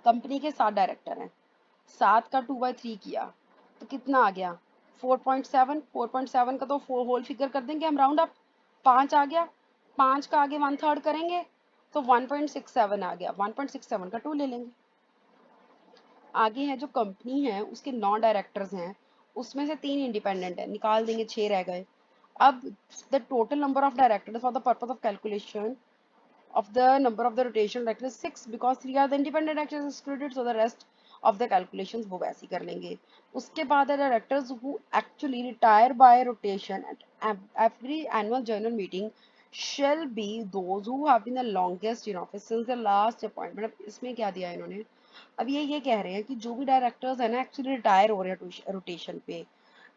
कंपनी के 7 डायरेक्टर हैं, 7 का 2/3 किया तो कितना आ गया 4.7। 4.7 का तो होल फिगर कर देंगे हम राउंड अप, 5 आ गया। 5 का आगे 1/3 करेंगे तो 1.67 आ गया, 1.67 का 2 ले लेंगे। आगे है जो कंपनी है उसके 9 डायरेक्टर्स हैं, उसमें से 3 इंडिपेंडेंट है, निकाल देंगे 6 रह गए। अब the total number of directors for the purpose of calculation of the number of the rotation directors 6, because 3 are the independent directors excluded, so the rest of the calculations वो वैसे कर लेंगे। उसके बाद है directors who actually retire by rotation at every annual general meeting shall be those who have been the longest in office since the last appointment। अब इसमें क्या दिया है इन्होंने, अब ये कह रहे हैं कि जो भी डायरेक्टर्स है ना एक्चुअली रिटायर हो रहे हैं रोटेशन पे,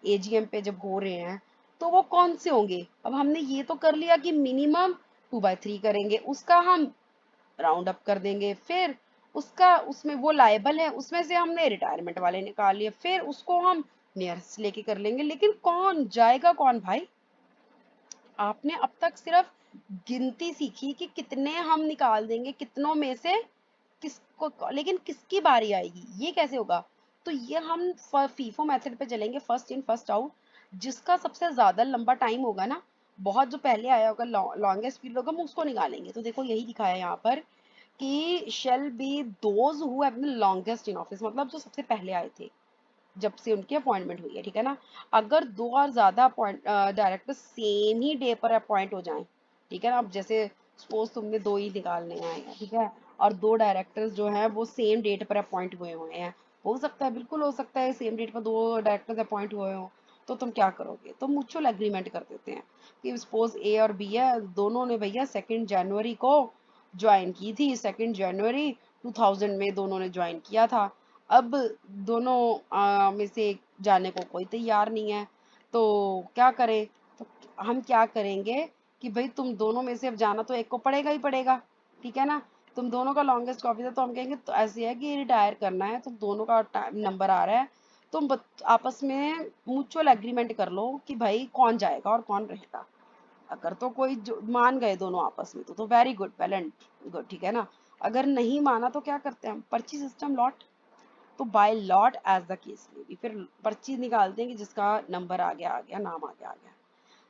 एजीएम पे जब हो रहे हैं, तो वो कौन से होंगे। अब हमने ये तो कर लिया कि मिनिमम 2/3 करेंगे, उसका हम राउंड अप कर देंगे, फिर उसका उसमें वो लायबल है, उसमें से हमने रिटायरमेंट वाले निकाल लिए, फिर उसको हम नियरेस्ट लेके कर लेंगे। लेकिन कौन जाएगा कौन भाई। आपने अब तक सिर्फ गिनती सीखी कि कितने हम निकाल देंगे, कितनों में से किसको, लेकिन किसकी बारी आएगी ये कैसे होगा। तो ये हम फीफो मेथड पे चलेंगे, फर्स्ट इन फर्स्ट आउट। जिसका सबसे ज्यादा लंबा टाइम होगा ना, बहुत जो पहले आया होगा, लॉन्गेस्ट पीरियड होगा, हम उसको निकालेंगे। तो देखो यही दिखाया है यहाँ पर कि shall be those who have been longest in office, मतलब जो सबसे पहले आए थे जब से उनकी अपॉइंटमेंट हुई है, ठीक है ना। अगर दो और ज्यादा डायरेक्टर सेम ही डे पर अपॉइंट हो जाएं, ठीक है ना। अब जैसे सपोज तुमने दो ही निकालने आए हैं, ठीक है, और दो डायरेक्टर्स जो हैं वो सेम डेट पर अपॉइंट हुए हुए हैं, हो सकता है, बिल्कुल हो सकता है सेम डेट पर दो डायरेक्टर्स अपॉइंट हुए हो, तो तुम क्या करोगे। तो म्यूचुअल एग्रीमेंट कर देते हैं कि सपोज ए और बी है, दोनों ने भैया 2 जनवरी को ज्वाइन की थी, 2 जनवरी 2000 में दोनों ने ज्वाइन किया था। अब दोनों में से जाने को कोई तैयार नहीं है, तो क्या करें। तो हम क्या करेंगे कि भाई तुम दोनों में से अब जाना तो एक को पड़ेगा ही पड़ेगा, ठीक है ना। तुम दोनों का लॉन्गेस्ट ऑफिस है, तो हम कहेंगे तो ऐसे है कि रिटायर करना है, तुम दोनों का नंबर आ रहा है, तुम आपस में म्यूचुअल एग्रीमेंट कर लो कि भाई कौन जाएगा और कौन रहेगा। अगर तो कोई जो मान गए दोनों आपस में तो very good, well and good, ठीक है ना। अगर नहीं माना तो क्या करते हैं हम, पर्ची सिस्टम लॉट। तो by lot as the case में भी फिर पर्ची निकालते हैं कि जिसका नंबर आ गया, नाम आ गया।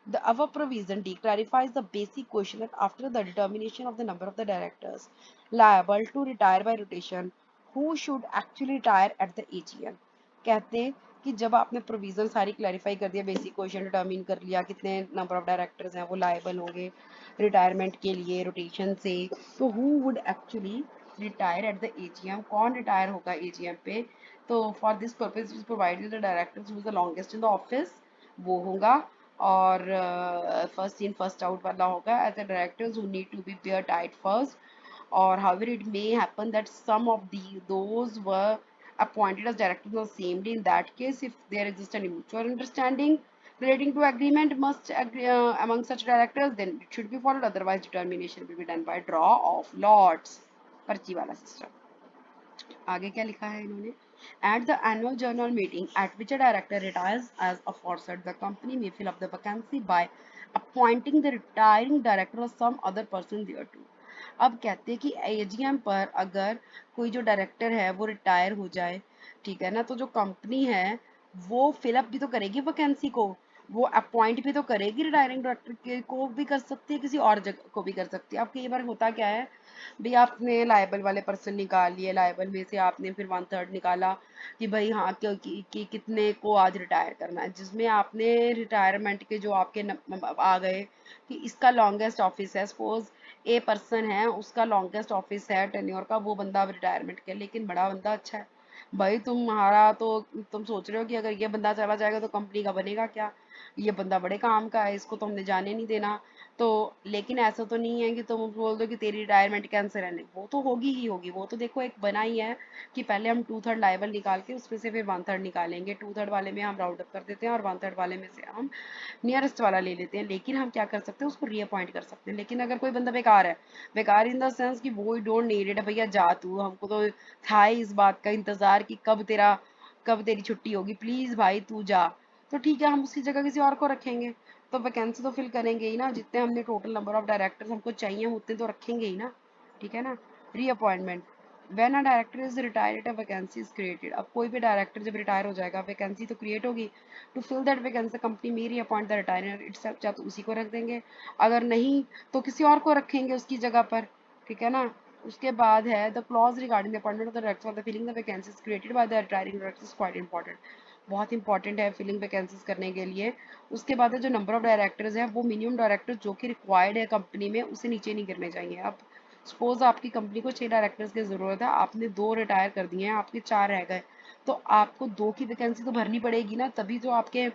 The above provision clarifies the basic question that after the determination of the number of the directors liable to retire by rotation, who should actually retire at the AGM। कहते हैं कि जब आपने प्रोविजन सारी clarify कर दिया, basic question determine कर लिया, कितने नंबर ऑफ डायरेक्टर्स हैं वो लायबल होंगे रिटायरमेंट के लिए रोटेशन से, तो who would actually retire at the AGM, कौन रिटायर होगा एजीएम पे। तो for this purpose is provided the directors who is the longest in the office, वो होगा। और फर्स्ट इन फर्स्ट आउट वाला होगा as the directors who need to be pair tight first, or however it may happen that some of those were appointed as directors on the same day. In that case, if there exists any mutual understanding relating to agreement must agree among such directors, then it should be followed, otherwise determination will be done by draw of lots, पर्ची वाला system. आगे क्या लिखा है इन्होंने, at the annual general meeting at which a director retires as aforesaid the company may fill up the vacancy by appointing the retiring director और some other person thereto. अब कहते हैं कि एजीएम पर अगर कोई जो डायरेक्टर है वो रिटायर हो जाए, ठीक है ना, तो जो कंपनी है वो फिलअप भी तो करेगी वैकेंसी को, वो अपॉइंट भी तो करेगी रिटायरिंग डायरेक्टर के को भी कर सकती है, किसी और जगह को भी कर सकती है। अब कई बार होता क्या है, भाई आपने लायबल वाले पर्सन निकाल लिए, लायबल में से आपने फिर 1/3 निकाला कि भाई हाँ कि कितने को आज रिटायर करना है, जिसमें आपने रिटायरमेंट के जो आपके आ गए कि इसका लॉन्गेस्ट ऑफिस है, सपोज ए पर्सन है उसका लॉन्गेस्ट ऑफिस है टेन्योर का, वो बंदा अब रिटायरमेंट के, लेकिन बड़ा बंदा अच्छा है भाई तुम्हारा, तो तुम सोच रहे हो कि अगर ये बंदा चला जाएगा तो कंपनी का बनेगा क्या, ये बंदा बड़े काम का है, इसको तो हमने जाने नहीं देना। तो लेकिन ऐसा तो नहीं है कि तुम बोल दो कि तेरी रिटायरमेंट कैंसिल है, नहीं, वो तो होगी ही होगी। वो तो देखो एक बना ही है कि पहले हम 2/3 लायबल निकाल के उसमें से फिर 1/3 निकालेंगे, 2/3 वाले में हम राउंड अप कर देते हैं और 1/3 वाले में से हम नियरेस्ट वाला ले लेते हैं। लेकिन हम क्या कर सकते हैं, उसको रीअपॉइंट कर सकते हैं। लेकिन अगर कोई बंदा बेकार है, बेकार इन द सेंस कि वो डोंट नीडेड है, भैया जा तू, हमको तो था ही इस बात का इंतजार कि कब तेरी छुट्टी होगी, प्लीज भाई तू जा, तो ठीक है हम उसकी जगह किसी और को रखेंगे। तो वैकेंसी तो फिल करेंगे ही ना, जितने हमने टोटल नंबर ऑफ डायरेक्टर्स हमको चाहिए उतने तो रखेंगे ही ना, ठीक है ना। Reappointment, when a director is retired a vacancy is created. अब कोई भी डायरेक्टर जब रिटायर हो जाएगा वैकेंसी तो क्रिएट होगी, to fill that vacancy company may reappoint the retirer itself, या तो उसी को रख देंगे, अगर नहीं तो किसी और को रखेंगे उसकी जगह पर, ठीक है ना। उसके बाद है the clause regarding the appointment of the director for the filling the vacancies created by the retiring director is quite important, बहुत इंपॉर्टेंट है फिलिंग वैकेंसीज करने के लिए। उसके बाद है जो नंबर ऑफ डायरेक्टर्स है वो मिनिमम डायरेक्टर जो कि रिक्वायर्ड है कंपनी में उससे नीचे नहीं गिरने चाहिए। अब सपोज आपकी कंपनी को 6 डायरेक्टर्स की जरूरत है, आपने 2 रिटायर कर दिए हैं, आपके 4 रह गए, तो आपको 2 की वैकेंसी तो भरनी पड़ेगी ना, तभी जो आपके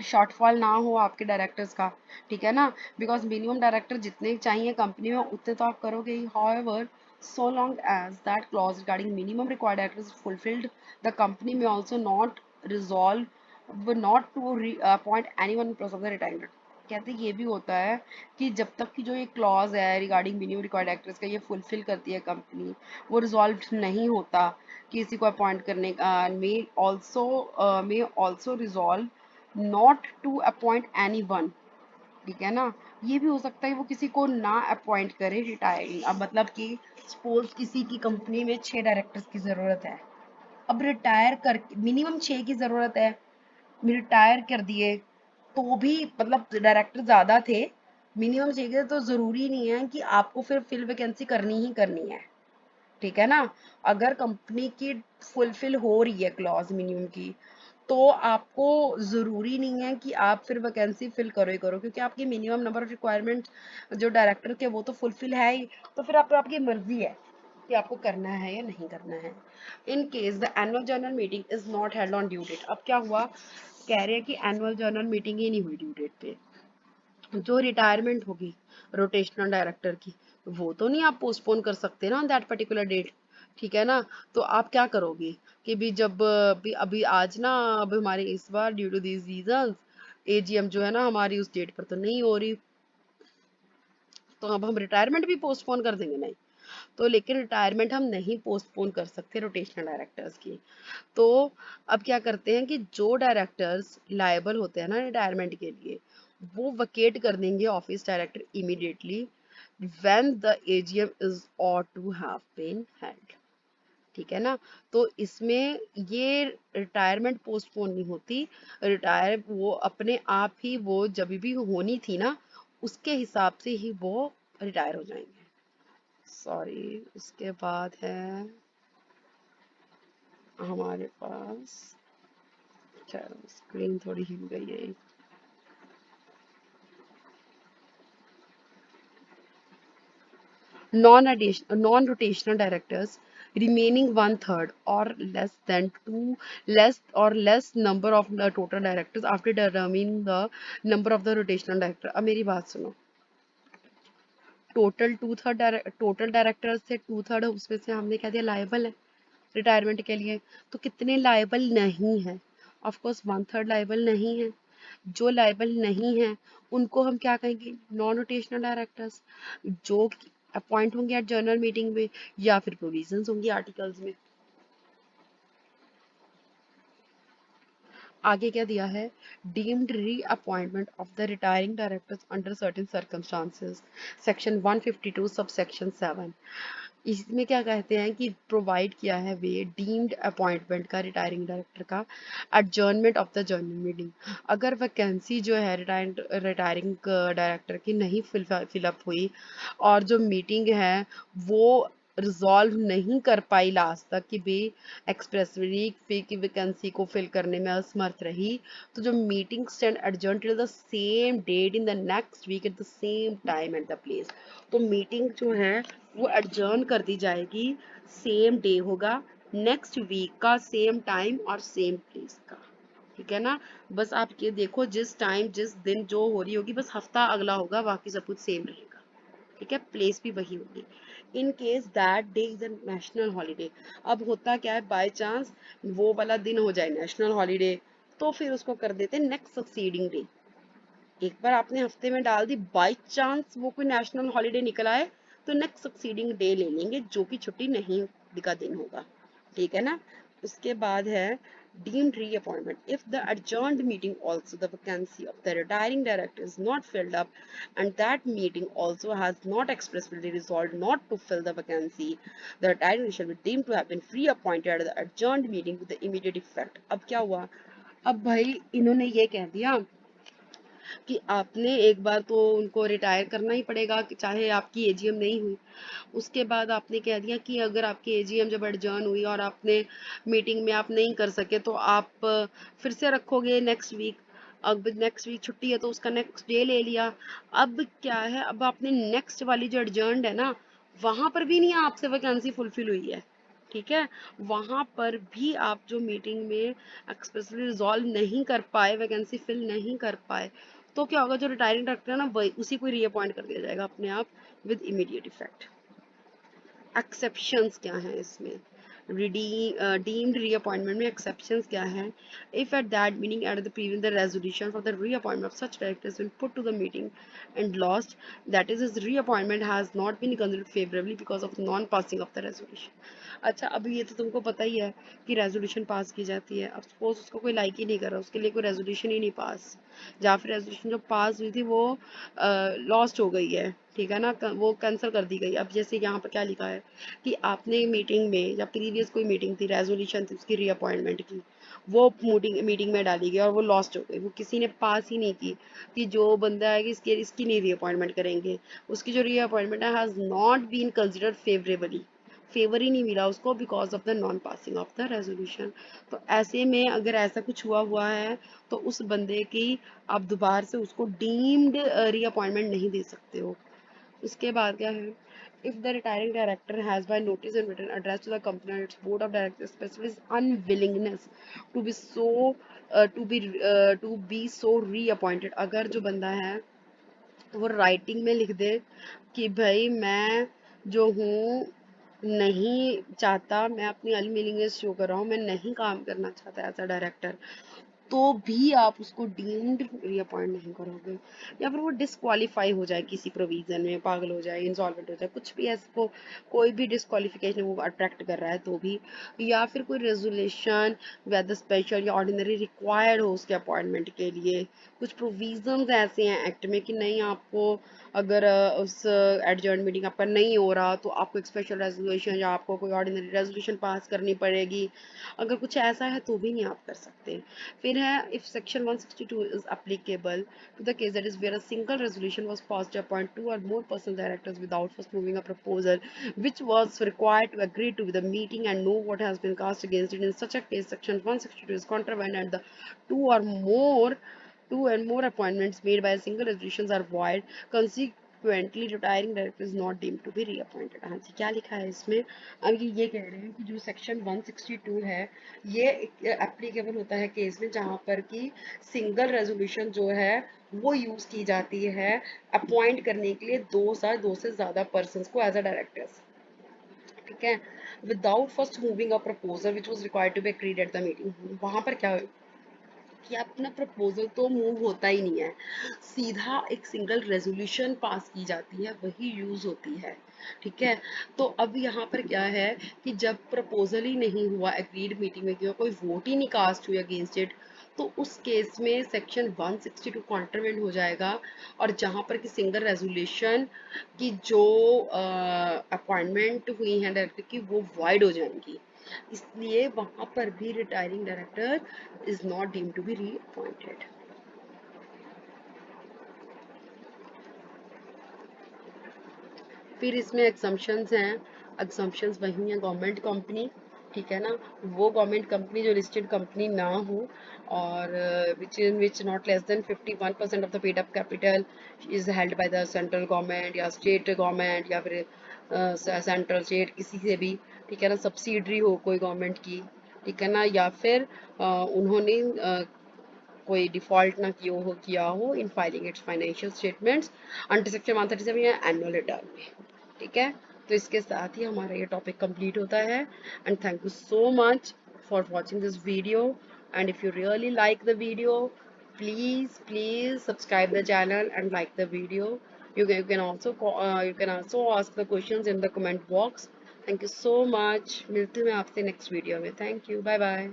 शॉर्टफॉल ना हो आपके डायरेक्टर्स का, ठीक है ना। बिकॉज मिनिमम डायरेक्टर जितने चाहिए कंपनी में उतने तो आप करोगे ही। However so long as that clause regarding minimum required actors is fulfilled, the company may also not resolve not to appoint anyone in process of the retirement. कहते ये भी होता है कि जब तक की जो ये क्लॉज है रिगार्डिंग मिनिमम रिक्वायर्ड एक्टर्स का ये फुलफिल करती है कंपनी, वो रिजॉल्व नहीं होता किसी को अपॉइंट करने का, may also resolve not to appoint any one. ठीक है ना, ये भी हो सकता है वो किसी को ना अपॉइंट करे रिटायरिंग। अब मतलब कि सपोज किसी की कंपनी में 6 डायरेक्टर्स की जरूरत है, अब रिटायर कर मिनिमम 6 की जरूरत है, रिटायर कर दिए तो भी मतलब डायरेक्टर ज्यादा थे, मिनिमम 6 के, तो जरूरी नहीं है कि आपको फिर फिल वैकेंसी करनी ही करनी है। ठीक है ना, अगर कंपनी की फुलफिल हो रही है क्लॉज मिनिमम की, तो आपको जरूरी नहीं है कि आप फिर वैकेंसी फिल करो ही करो, क्योंकि आपकी मिनिमम नंबर ऑफ रिक्वायरमेंट जो डायरेक्टर के वो तो फुलफिल है ही, तो फिर आपकी मर्जी है कि आपको करना है या नहीं करना है। In case the annual general meeting is not held on due date. अब क्या हुआ, कह रहे हैं कि एनुअल जनरल मीटिंग ही नहीं हुई ड्यू डेट पे, जो रिटायरमेंट होगी रोटेशनल डायरेक्टर की, वो तो नहीं आप पोस्टपोन कर सकते ना ऑन दैट पर्टिकुलर डेट। ठीक है ना, तो आप क्या करोगे कि भी जब भी अभी आज ना, अब हमारे इस बार due to these reasons AGM जो है ना हमारी उस डेट पर तो नहीं हो रही, तो अब हम रिटायरमेंट भी पोस्टपोन कर देंगे, नहीं। तो लेकिन रिटायरमेंट हम नहीं पोस्टपोन कर सकते रोटेशनल डायरेक्टर्स की। तो अब क्या करते हैं कि जो डायरेक्टर्स लायबल होते हैं ना रिटायरमेंट के लिए, वो वकेट कर देंगे office director immediately when the AGM is ought to have been held. ठीक है ना, तो इसमें ये रिटायरमेंट पोस्टपोन नहीं होती, रिटायर वो अपने आप ही वो जब भी होनी थी ना उसके हिसाब से ही वो रिटायर हो जाएंगे। सॉरी, उसके बाद है हमारे पास, स्क्रीन थोड़ी हिल गई है। Non rotational directors remaining one third or less number of the total directors after determining the number of the rotational director। अब मेरी बात सुनो, टोटल डायरेक्टर्स थे 2/3, उसमें से हमने कह दिया लायबल है रिटायरमेंट के लिए, तो कितने लायबल नहीं है? ऑफ कोर्स 1/3 लायबल नहीं है। जो लायबल नहीं है उनको हम क्या कहेंगे, नॉन रोटेशनल डायरेक्टर्स, जो अपॉइंट होंगे एट जनरल मीटिंग में या फिर प्रोविजंस होंगी आर्टिकल्स में। आगे क्या दिया है, deemed reappointment of the retiring directors under certain circumstances, section 152 sub section 7। इसमें क्या कहते हैं कि प्रोवाइड किया है वे डीम्ड अपॉइंटमेंट का रिटायरिंग डायरेक्टर का adjournment of the general meeting. अगर वैकेंसी जो है रिटायरिंग डायरेक्टर की नहीं फिलअप हुई और जो मीटिंग है वो रिजॉल्व नहीं कर पाई लास्ट तक कि भी एक्सप्रेसली फी की वैकेंसी को फिल करने में असमर्थ रही, तो जो meeting stand adjourn till the same date in the next week at the same time at the place. तो मीटिंग जो है वो एडजर्न कर दी जाएगी, सेम डे होगा, नेक्स्ट वीक का सेम टाइम और सेम प्लेस का। ठीक है ना, बस आप ये देखो जिस टाइम जिस दिन जो हो रही होगी बस हफ्ता अगला होगा, बाकी सब कुछ सेम रहेगा। ठीक है, प्लेस भी वही होगी। In case that day is a national holiday, अब होता क्या है बाय चांस वो वाला दिन हो जाए नेशनल हॉलीडे, तो फिर उसको कर देते हैं नेक्स्ट सक्सीडिंग डे। एक बार आपने हफ्ते में डाल दी, बाय चांस वो कोई नेशनल हॉलीडे निकल आए, तो नेक्स्ट सक्सीडिंग डे ले लेंगे जो कि छुट्टी नहीं का दिन होगा। ठीक है ना, उसके बाद है deemed reappointment if the adjourned meeting also the vacancy of the retiring director is not filled up and that meeting also has not expressly resolved not to fill the vacancy, the retiring shall be deemed to have been reappointed at the adjourned meeting with the immediate effect। अब क्या हुआ, अब भाई इन्होंने ये कह दिया कि आपने एक बार तो उनको रिटायर करना ही पड़ेगा कि चाहे आपकी एजीएम नहीं हुई। उसके बाद आपने कह दिया कि अगर आपकी एजीएम जब एडजर्न हुई और आपने मीटिंग में आप नहीं कर सके तो आप फिर से रखोगे नेक्स्ट वीक। अब नेक्स्ट वीक छुट्टी है तो उसका नेक्स्ट डे ले लिया। अब क्या है, अब आपने नेक्स्ट वाली जो एडजर्न है ना, वहां पर भी नहीं आपसे वैकेंसी फुलफिल हुई है। ठीक है, वहां पर भी आप जो मीटिंग में एक्सप्रेसली रिजॉल्व नहीं कर पाए, वैकेंसी फिल नहीं कर पाए, तो क्या होगा, जो रिटायरिंग डायरेक्टर है ना वही उसी को रीअपॉइंट कर दिया जाएगा अपने आप विद इमीडिएट इफेक्ट। एक्सेप्शंस क्या हैं इसमें, डीम्ड रीअपॉइंटमेंट में एक्सेप्शंस क्या हैं? If at that meeting at the previous the resolution for the reappointment of such directors been put to the meeting and lost, that is his reappointment has not been considered favourably because of non passing of the resolution. अच्छा, अभी ये तो तुमको पता ही है कि resolution pass की जाती है। अब सपोज उसको कोई लाइक ही नहीं कर रहा, उसके लिए कोई रेजोल्यूशन ही नहीं पास, या फिर रेजोल्यूशन जो पास हुई थी वो लॉस्ट हो गई है, ठीक है ना, वो कैंसिल कर दी गई। अब जैसे यहाँ पर क्या लिखा है कि आपने मीटिंग में या प्रीवियस कोई मीटिंग थी, रेजोल्यूशन थी उसकी रीअपॉइंटमेंट की, वो मीटिंग में डाली गई और वो लॉस्ट हो गई, वो किसी ने पास ही नहीं की कि जो बंदा है कि इसकी नहीं रीअपॉइंटमेंट करेंगे, उसकी जो रीअपॉइंटमेंट है has not been considered favourably, favour ही नहीं मिला उसको because of the non passing of the resolution. तो ऐसे में अगर ऐसा कुछ हुआ है तो उस बंदे की आप दोबारा से उसको डीम्ड रीअपॉइंटमेंट नहीं दे सकते हो। उसके बाद क्या है, if the retiring director has by notice and written address to the company and its board of directors expressed his unwillingness to be so to be so reappointed, अगर जो बंदा है वो राइटिंग में लिख दे कि भाई मैं जो हूँ नहीं चाहता, मैं अपनी अनविलिंगनेस शो कर रहा हूँ, मैं नहीं काम करना चाहता एज अ डायरेक्टर, तो भी आप उसको डीम्ड रीअपॉइंट नहीं करोगे, या फिर वो डिस्क्वालीफाई हो जाए किसी प्रोविजन में, पागल हो जाए, इंसॉल्वेंट हो जाए, कुछ भी ऐसे कोई भी डिस्क्वालिफिकेशन वो अट्रैक्ट कर रहा है तो भी, या फिर कोई रेजोल्यूशन वेदर स्पेशल या ऑर्डिनरी रिक्वायर्ड हो उसके अपॉइंटमेंट के लिए। कुछ प्रोविजंस ऐसे हैं एक्ट में कि नहीं, आपको अगर उस एडजर्न मीटिंग आपका नहीं हो रहा तो आपको एक स्पेशल रेजोल्यूशन या आपको कोई ऑर्डिनरी रेजोल्यूशन पास करनी पड़ेगी, अगर कुछ ऐसा है तो भी नहीं आप कर सकते। फिर है if section 162 is applicable to the case that is where a single resolution was passed to appoint two or more personal directors without first moving a proposal which was required to agree to with the meeting and know what has been cast against it. In such a case, section 162 is contravened and the two or more two and more appointments made by a single resolutions are void. Consequently, retiring director is not deemed to be reappointed. हाँ जी, क्या लिखा है इसमें? अब ये कह रहे हैं कि जो सेक्शन 162 है ये एप्लीकेबल होता है केस में जहाँ पर कि सिंगल रेजोल्यूशन जो है वो यूज की जाती है अपॉइंट करने के लिए दो से ज्यादा पर्सन को एज अ डायरेक्टर्स, ठीक है, without first moving a proposal which was required to be agreed at the meeting. वहां पर क्या कि अपना प्रपोजल तो मूव होता ही नहीं है, सीधा एक सिंगल रेजोल्यूशन पास की जाती है, वही यूज होती है, ठीक है। तो अब यहाँ पर क्या है कि जब प्रपोजल ही नहीं हुआ एग्रीड मीटिंग में, कोई वोट ही नहीं कास्ट हुई अगेंस्ट इट, तो उस केस में सेक्शन 162 कॉन्ट्रवेंट हो जाएगा, और जहाँ पर कि सिंगल रेजोल्यूशन की जो अपॉइंटमेंट हुई है डायरेक्टर की वो वाइड हो जाएंगी, इसलिए वहां पर भी retiring director is not deemed to be reappointed. फिर इसमें एग्जम्पशंस हैं, एग्जम्पशंस वही हैं गवर्नमेंट कंपनी, ठीक है ना, वो गवर्नमेंट कंपनी जो लिस्टेड कंपनी ना हो और which in which not less than 51% of the paid up capital is held by the central government या स्टेट गवर्नमेंट या फिर सेंट्रल स्टेट किसी से भी, ठीक है ना, सब्सिडरी हो कोई गवर्नमेंट की, ठीक है ना, या फिर उन्होंने कोई डिफॉल्ट ना किया हो in filing it's financial statements under section 137 या एनुअल रिटर्न में, ठीक है। तो इसके साथ ही हमारा ये टॉपिक कंप्लीट होता है, and thank you so much for watching this video, and if you really like the video please subscribe the channel and like the video. You can also ask the questions in the comment box. Thank you so much. मिलती हूँ मैं आपसे next video में। Thank you, bye bye.